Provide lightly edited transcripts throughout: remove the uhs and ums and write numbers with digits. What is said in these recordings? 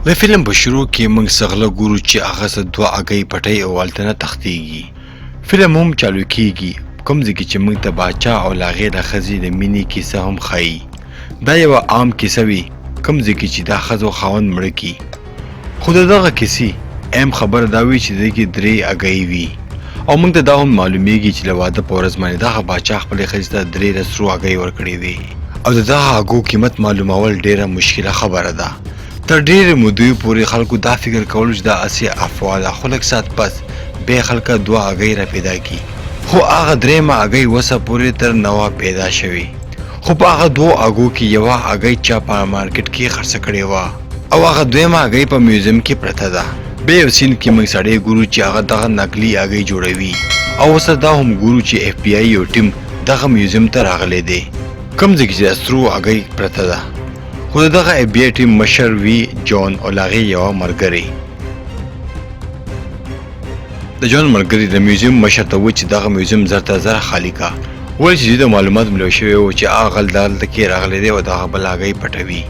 د فلم په شروع کې موږ څغله ګورو چې هغه څه دوه هګۍ پټۍ او هلته نه تښتېږي. فلم هم چالو کېږي کوم ځای کې چې موږ ته باچا او د هغې د ښځې د مینې کیسه هم ښایي. دا یوه عام کیسه وي کوم ځای کې چې دا ښځه او خاوند مړه کي. خو د دغه کیسې اهم خبره دا وي چې د دې کې 3 هګۍ وي او موږ ته دا هم معلومیږي چې د واده په ورځ باندې دغه باچا خپلې ښځې ته 3 د سرو هګۍ ورکړې وې او د دغه هګو قیمت معلومول ډېره مشکله خبره ده. تر ډېرې مودې پورې خلکو دا فکر کولو چې دا اسې افوا ده، خو لږ ساعت پس بیا خلکه 2 هګۍ را پیدا کي، خو هغه 3مه هګۍ وسه پورې تر نوه پیدا شوې. خو په هغه 2 هګو کې یوه هګۍ چا په مارکیټ کې خرڅه کړې وه او هغه 2مه هګۍ په میوزیم کې پرته ده. بیا یو سین کې موږ سړی ګورو چې هغه دغه نقلي هګۍ جوړوي او اوس دا هم ګورو چې اف بی آی یو ټیم دغه میوزیم ته راغلی دی کوم ځای کې چې د سرو هګۍ پرته ده. خو د دغه اف بی آی ټیم مشر وي جون او د هغې یوه ملګرې. د جون ملګري د میوزیم مشر ته وویل چې دغه میوزیم زر ته زر خالي کا، ولې چې د معلومات ملو شوی و چې هغه غل دلته کې راغلی دی او دغه بله هګۍ پټوي،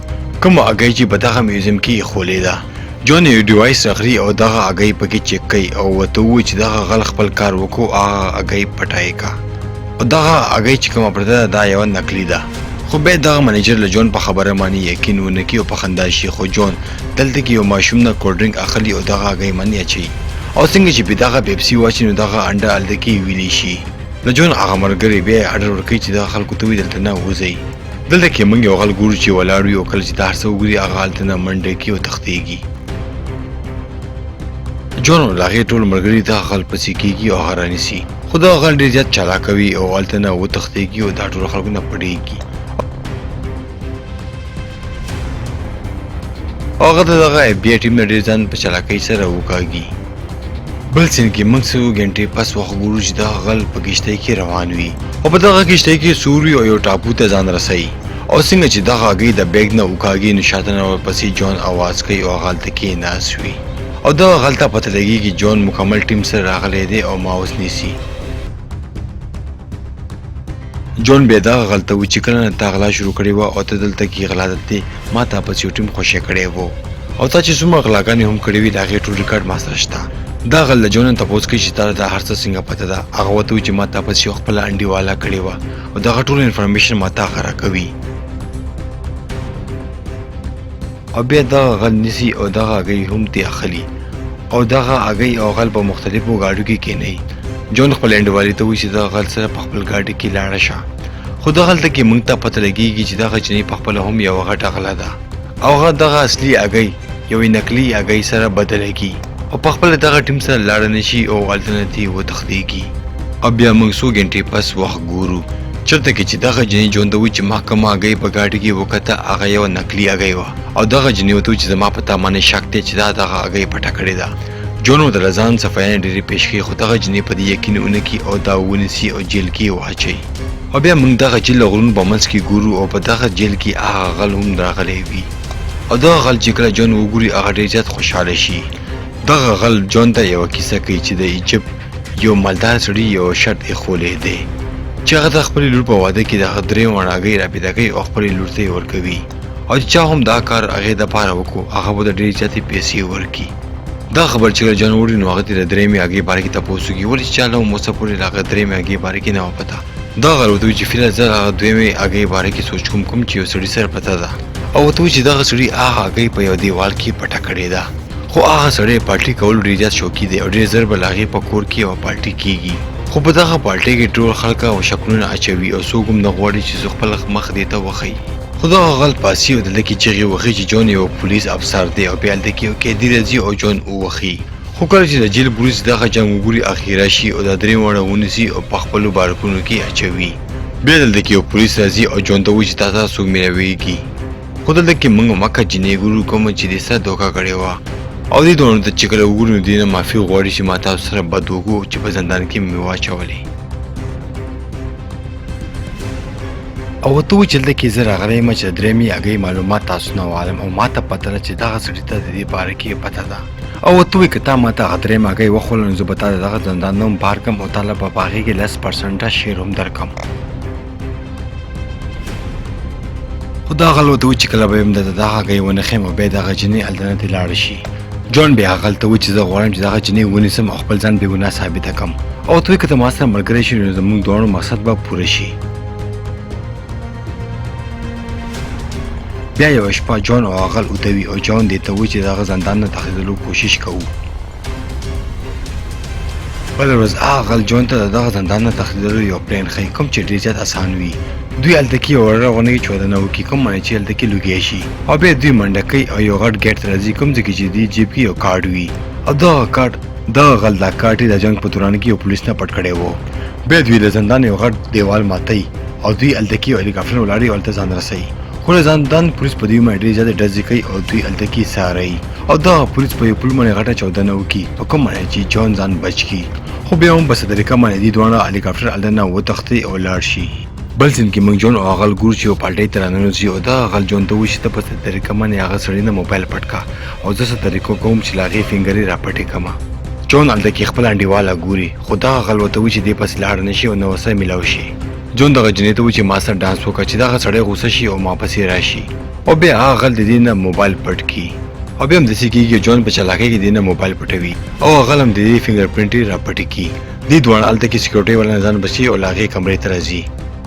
کومه هګۍ چې په دغه میوزیم کې ایښولې ده. جون یو ډیوایس راخلي او دغه هګۍ پکې چیک کوي او ورته ووایي چې دغه غل خپل کار وکړو، هغه هګۍ پټای کا او دغه هګۍ چې کومه پرته ده دا یوه نقلي ده. خو بیا دغه منیجر له جون په خبره باندې یقین ونه کړي او په خندا شي، خو جون دلته کې یو ماشوم نه کولډ ډرنک اخلي او دغه هګۍ باندې اچوي او څنګه چې په دغه پیپسي واچي نو دغه انډه هلته کې ویلی شي. د جون هغه ملګری بیا یې اډر ورکوي چې دغه خلکو ته وایي دلته نه وځئ. دلته کې موږ یو غل ګورو چې ولاړ وي او کله چې دا هر څه وګوري هغه هلته نه منډه کوي او تښتېږي. جون او د هغې ټول ملګري دغه غل پسې کېږي او هغه رانیسي، خو دغه غل ډېر زیات چالاکه وي او هلته نه وتښتېږي او دا ټول خلکو نه پټېږي. هغه د دغه اف بی آی ټیم نه ډېر ځان په چالاکۍ سره وکاږي. بل سین کې موږ څو ګنټې پس وخت ګورو چې دغه غل په کښتۍ کې روان وي او په دغه کښتۍ کې سور وي او یو ټاپو ته ځان رسوي او څنګه چې دغه هګۍ د بیګ نه وکاږي نو شاته نه ورپسې جون اواز کوي او هغه هلته کېناست وي او دغه غل ته پته لګېږي جون مکمل ټیم سره راغلی دی او ماوس نیسي. جون بیا دغه غل ته وایي چې کله نه تا غلا شروع کړې وه او ته دلته کې غلا دی ما تا پسې یو ټیم خوشی کړی و او تا چې څومره غلاګانې هم کړې وي د هغې ټول ریکارډ ما سره شته. دا غل د جون نه تپوس کوي چې تا دا هر څه څنګه پته ده. هغه ورته وایي چې ما تا پسې یو خپله انډیواله کړې وه او دغه ټول انفارمیشن ما ته هغه راکوي او بیا دغه غل نیسي او دغه هګۍ هم ترې اخلي او دغه هګۍ او غل په مختلفو ګاډیو کې کېنوي. جون خپل انډیوالې ته وایي چې دغه غل سره په خپل ګاډي کې لاړه شه، خو دغلته کې موږ ته پته لګېږي چې دغه جنۍ په خپله هم یوه غټه غله ده او هغه دغه اصلي هګۍ یوې نقلي هګۍ سره بدله کړي او په خپله دغه ټیم سره لاړه نه شي او هلته نه ترې وتښتېږي. او بیا موږ څو ګنټې پس وخت ګورو چېرته کې چې دغه جنۍ جون ته وایي چې ما کومه هګۍ په ګاډي کې وکته هغه یوه نقلي هګۍ وه او دغه جنۍ ورته وایي چې زما په تا باندې شک دی چې دا دغه هګۍ پټه کړې ده. جون ورته له ځان صفایانې ډېرې پیش کړي خو دغه جنۍ په دې یقین ونه کړي او دا ونیسي او جیل کې یې واچوي. او بیا موږ دغه جیل د غرونو په منځ کې ګورو او په دغه جیل کې هغه غل هم راغلی وي او دغه غل چې کله جون وګوري هغه ډېر زیات خوشحاله شي. دغه غل جون ته یوه کیسه کوي چې د ایجپت یو مالدار سړي یو شرط ایښولی دی چې هغه د خپلې لور په واده کې دغه 3 هګۍ را پیدا کوي او خپلې لور ته یې ورکوي او چې چا هم دا کار هغې دپاره وکړو هغه به د ډېرې زیاتې پیسې ورکړي. دا خبر چې کله جون وړي نو هغه ترې د 3مې هګۍ باره کې تپوس وکړي ولې چې چا له هم اوسه پورې د هغه 3مې هګۍ باره کې نه وه پته. دا غل ورته وایي چې فی الحال زه هغه 2مې هګۍ باره کې سوچ کوم چې یو سړي سره پته ده او ورته وایي چې دغه سړي هغه هګۍ په یو دیوال کې پټه کړې ده، خو هغه سړی پارټي کولو ډېر زیات شوقي دی او ډېر ژر به له هغې په کور کې یوه پارټي کېږي، خو په دغه پارټۍ کې ټول خلک او شکلونه اچوي او څوک هم نه غواړي چې زه خپل مخ دې ته وښیي. خو دغه غل پاسي او دلته کې چغې وهي چې جون یو پولیس افسر دی او بیا هلته کې یو قیدي راځي او جون ووهي. خو کله چې د جیل پولیس دغه جنګ وګوري اخیره شي او دا 3 واړه ونیسي او په خپلو بارکونو کې اچوي. بیا دلته کې یو پولیس راځي او جون ته وایي چې تا ته څوک میراویږي، خو دلته کې موږ مکه جنۍ ګورو کومه چې دې سره دوکه کړې وه او دې دواړو ته چې کله وګورو نو دې نه معافي غواړي چې ما تاسو سره بد وکړو چې په زندان کې مې واچولې او ورته وایي چې دلته کې زه راغلی یم چې د 3مې هګۍ معلومات تاسو نه ووالم او ما ته پته ده چې دغه سړي ته د دې باره کې پته ده او ورته وایي که تا ما ته هغه 3مه هګۍ وخوړله نو زه به تا د دغه زندان نه هم بهر کړم او تا له به په هغې کې 10% شیر هم درکړم. خو خدا غلو ته چې کله به هم د دغه غي ونه خیم او به دغه جنې الدنه لاړ شي جون بیا غل ته چې زه غواړم چې دغه جنې ونیسم او خپل ځان به ګناه ثابت کړم او ته کته ما سره ملګری شې نو زموږ دوه مقصد به پوره شي بیا یو شپه جون او غل اوتوي او جون دې ته و چې دغه زندان نه تخلیدلو کوشش کوو بل ورځ غل جون ته دغه زندان نه تخلیدلو یو پلان خی کوم چې ډیر زیات اسان وي دوی التکی اورغونه کې چودنه وکي کوم باندې چې التکی لګي شي او به دوی منډه کوي او یو غټ ګیټ راځي کوم ځکه چې دی جیب کې یو کارت وي او دا کارت دا غل دا کارت د جنگ په دوران کې یو پولیس نه پټ کړي وو به دوی د زندان یو غټ دیوال ماتي او دوی التکی او هلیکاپټر ولاړی او ته ځان رسي خو زندان پولیس په دوی باندې زیاده ډز کوي او دوی التکی ساري او دا پولیس په یو پل باندې غټه چودنه وکي په کوم باندې چې جون ځان بچ کی خو بیا هم بس طریقه باندې دی دوه هلیکاپټر الدنه و تختی او لاړ شي بل سین کې موږ جون او غل ګور چې په پالټي ترانو زی او دا غل جون ته وشته په طریقه باندې هغه سړی نه موبایل پټکا او زه څه طریقو کوم چې لاغي فینګري را پټې کما جون الته کې خپل انډیواله ګوري خدا غل وته و چې دی پس لاړ نشي او نو وسه ملاوي شي جون دغه جنې ته و چې ما سره ډانس وکړي چې دغه سړی غوسه شي او ما پسې راشي او بیا هغه غل د دې نه موبایل پټ کی او بیا هم د سکیږي جون په چلاکۍ کې د نه موبایل پټوي او غلم د دې فینګر پرینټ را پټ کی دې دوه الته کې سکیورټي ولا ځان بچي او لاغي کمرې ته راځي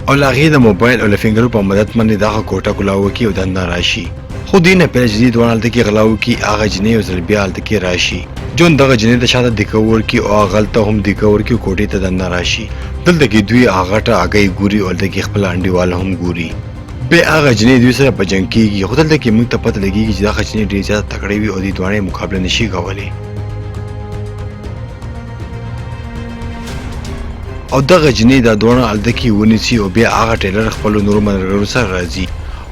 او لاغي د موبایل او فینګر په مدد باندې دغه کوټه کولاو کی او د راشي خو دینه په جدي دوه الته کې غلاو کی هغه جنې او زل بیا الته کې راشي جون دغه جنې ته شاته د کور کی او غلطه هم د کور کی کوټې ته د راشي دلته کې دوی هغه ته اگې ګوري او دغه خپل انډیوال هم ګوري به هغه جنې دوی سره په جنگ کېږي خو دلته کې موږ ته پته لګيږي چې دغه جنې ډېر زیات تکړه وي او د دوه مقابله نشي کولای او دغه جنې د دوه الدکی ونیسي او بیا هغه ټیلر خپل نور مرګرو سره راځي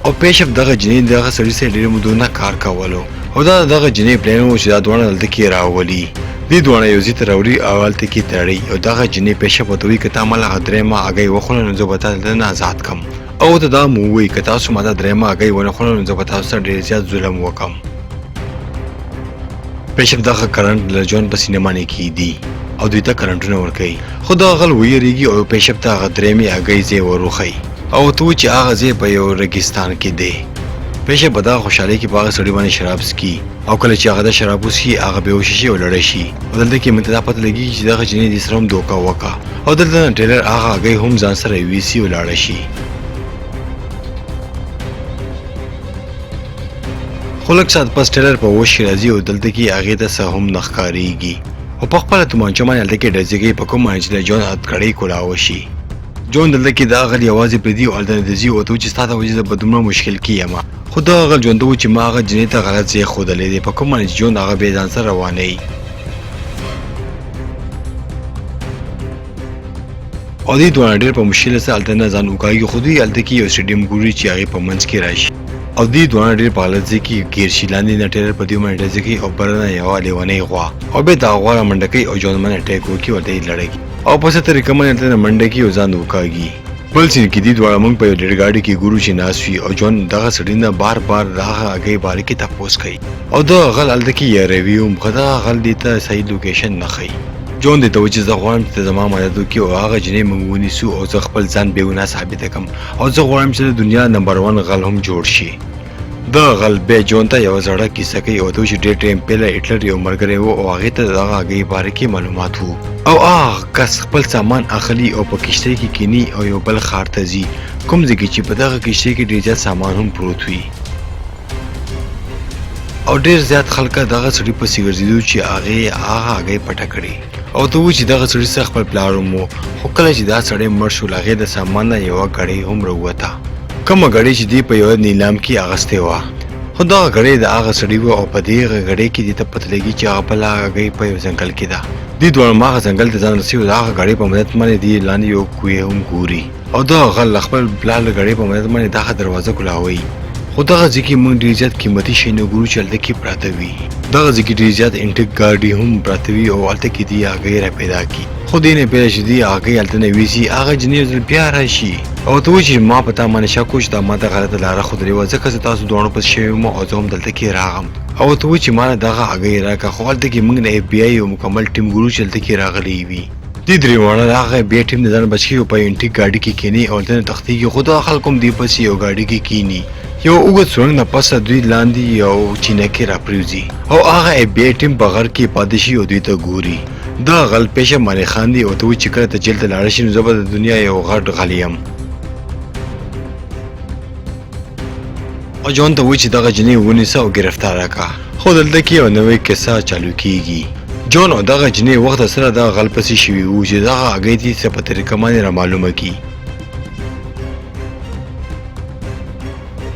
او پېښه دغه جنې دغه سړي سره ډېر مودونه کار کولو او دغه جنې پلان و چې دا دوه الدکی راولي دې دوه یو ځای ته راوړي او الدکی تړي او دغه جنې پېښه پتوي کته عمل غدرې ما هغه وخونه نو زه به تاسو نه آزاد کم او ته دا مو وی کته تاسو ماده درې ما هغه ونه خونه نو زه به تاسو ډېر زیات ظلم وکم پېښه دغه کرنٹ لجون په سینما نه کې دی او دوی ته کرنټونه ورکوي خو دا غل ویریږي او پېښه ته غدرې می هغه ځای وروخی او ته چې هغه ځای په یو رګستان کې دی پېښه به دا خوشحالي کې باغ سړی باندې شراب سکي او کله چې هغه د شراب وسکي هغه به وشي او لړ شي او دلته کې مته پته لګي چې دغه جنې د سرم دوکا وکا او دلته ټیلر هغه هم ځان سره ویسي او لړ شي خلک سات پس ټیلر په وشي راځي او دلته کې هغه ته سه هم نخکاریږي او په خپل تومانچه باندې دلته کې ډزګي په کوم باندې جون اتکړی کولاو شي جون دلته کې دا غل یوازې پردي او د زی او ته چې ستاسو وجه د بدومره مشکل کیما خدا غل جون ته چې ما هغه جنې ته غلط ځای خودلې دی په کوم باندې جون هغه به ځان سره رواني او دې دوه ډېر په مشکل سره الته ځان وکایي خو دې الته کې یو سټډیم ګوري چې هغه په منځ کې راشي او دې دوه ډېر په حالت کې غیر شیلاندې نه ټیر په دې باندې ځکه او برنه یو لیونی غوا او به دا غوا منډه کوي او جون باندې اٹیک وکي او دې لړګي او په څه طریقه باندې منډه کوي او ځان وکاږي بل چې کې دې دوه موږ په ډېر ګاډي کې ګورو چې ناسوي او جون دغه سړی نه بار بار راغه اگې باري کې تاسو کوي او دا غل الته کې یې ریویو خدا غل دې ته صحیح لوکیشن نه خي جون دې ته چې زه غواړم چې زما مدد وکړي او هغه جنې موږ ونیسو او زه خپل ځان بېګناه ثابت کړم او زه غواړم چې د دنیا نمبر 1 غل هم جوړ شي دا غل به جون ته یو زړه کیسه کوي او دوی ډېر ټایم پهله هټلر یو مرګره وو او هغه ته دغه هغې باره کې معلومات وو او کس خپل سامان اخلي او په کشتۍ کې کینی او یو بل ښار ته ځي کوم ځای کې چې په دغه کشتۍ کې ډېر زیات سامان هم پروت وي او ډېر زیات خلک دغه سړي پسې ګرځېدو چې هغې پټه کړې او ته و چې دغه سړي څخه خپل پلار ومو خو کله چې دا سړی مړ شو هغې د سامان نه یوه ګړۍ هم راووته کومه ګړۍ چې دی په یو نیلام کې اغستې وه خو دغه ګړۍ د هغه سړي وه او په دې ګړۍ کې دې ته پته لګي چې هغه بله هغې په یو ځنګل کې ده دې دواړه هغه ځنګل ته ځان رسي او د هغه ګړۍ په مدد باندې دې لاندې یو کوی هم ګوري او دغه غل خپل پلار د ګړۍ په مدد باندې دغه دروازه کولاوي خو دغه ځای کې موږ ډېر زیات قیمتي شیونه ګورو چې هلته کې پراته وي دغه ځای کې ډېر زیات انټیک ګاډي هم پراته وي او هلته کې دې هغې را پیدا کړي خو دې نه پیدا چې دې هغې هلته نه ویځي هغه جنې یو ځل بیا راشي او ته وایي چې ما په تا باندې شک وکړو چې دا ما ته غلطه لاره ښودلې وه ځکه زه تاسو دواړو پسې شوی وم او زه هم دلته کې راغم او ته وایي چې ما نه دغه هغې راکړه خو هلته کې موږ نه اف بی آی یو مکمل ټیم ګورو چې هلته کې راغلی وي دې درې واړه د هغه بیا ټیم د ځان بچ کړي او په انټیک ګاډي کې کیني او هلته نه تښتېږي خو دغه خلک هم دې پسې یو ګاډي کې کیني یو اوږد سرنګ نه پسه دوی لاندې یو چینکې راپریوځي او هغه اف بی آی ټیم په غر کې پاتې شي او دوی ته ګوري. دا غل پیشه باندې خاندي او ته وایي چې کله ته جیل ته لاړه شي نو زه به د دنیا یو غټ غل یم. او جون ته وایي چې دغه جنۍ ونیسه او ګرفتاره کړه. خو دلته کې یو نوې کیسه چالو کیږي. جون او دغه جنۍ وخت سره دغه غل پسې شوي وو چې دغه هګۍ دې څه په طریقه باندې رامعلومه کړي.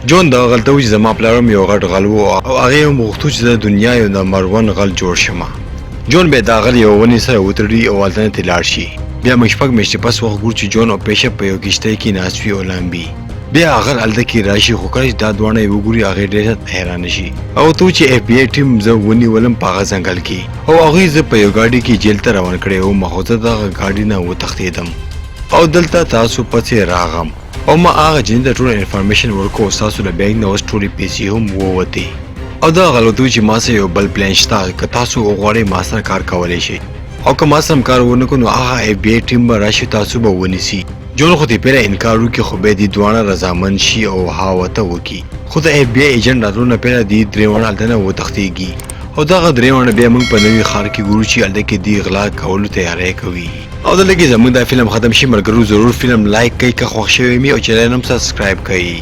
جون دغه غل ته وایي چې زما پلار هم یو غټ غل و او هغې هم غوښتو چې د دنیا یو نمبر 1 غل جوړ شمه. جون بیا دا غل یو ونې سره وتړي او هلته نه ترې لاړ شي. بیا موږ شپږ میاشتې پس وخت ګورو چې جون او پیشه په یو کښتۍ کې ناست وي او لامبي. بیا هغه هلته کې راشي خو کله چې دا دواړه یې وګوري هغې ډېر حیرانه شي او ته چې اف بی آی ټیم زه ونیولم په هغه ځنګل کې او هغوی زه په یو ګاډي کې جیل ته روان کړی وم خو زه دغه ګاډي نه وتښتېدم او دلته تاسو پسې راغم او ما هغه جنۍ ته ټوله انفارمیشن ورکړو او ستاسو له بینک نه اوس ټولې پیسې هم ووتې او دا غل ورته وایي چې ما سره یو بل پلان شته که تاسو وغواړئ ما سره کار کولی شئ او که ما سره کار ونه کړو نو هغه اف بی آی ټیم به راشي تاسو به ونیسي. جون خو دې پیله انکار وکړي خو بیا دې دواړه رضامند شي او هاوته وکړي خو د اف بی آی ایجنټ راتلو نه پیله دې درېواړه هلته نه وتښتېږي او دغه درېواړه بیا موږ په نوي ښار کې ګورو چې هلته کې دې غلا کولو تیاری کوي. او دلته کې زموږ دا فلم ختم شي ملګرو ضرور فلم لایک کړئ که خوښ شوی مې او چینل هم سبسکرایب کړئ.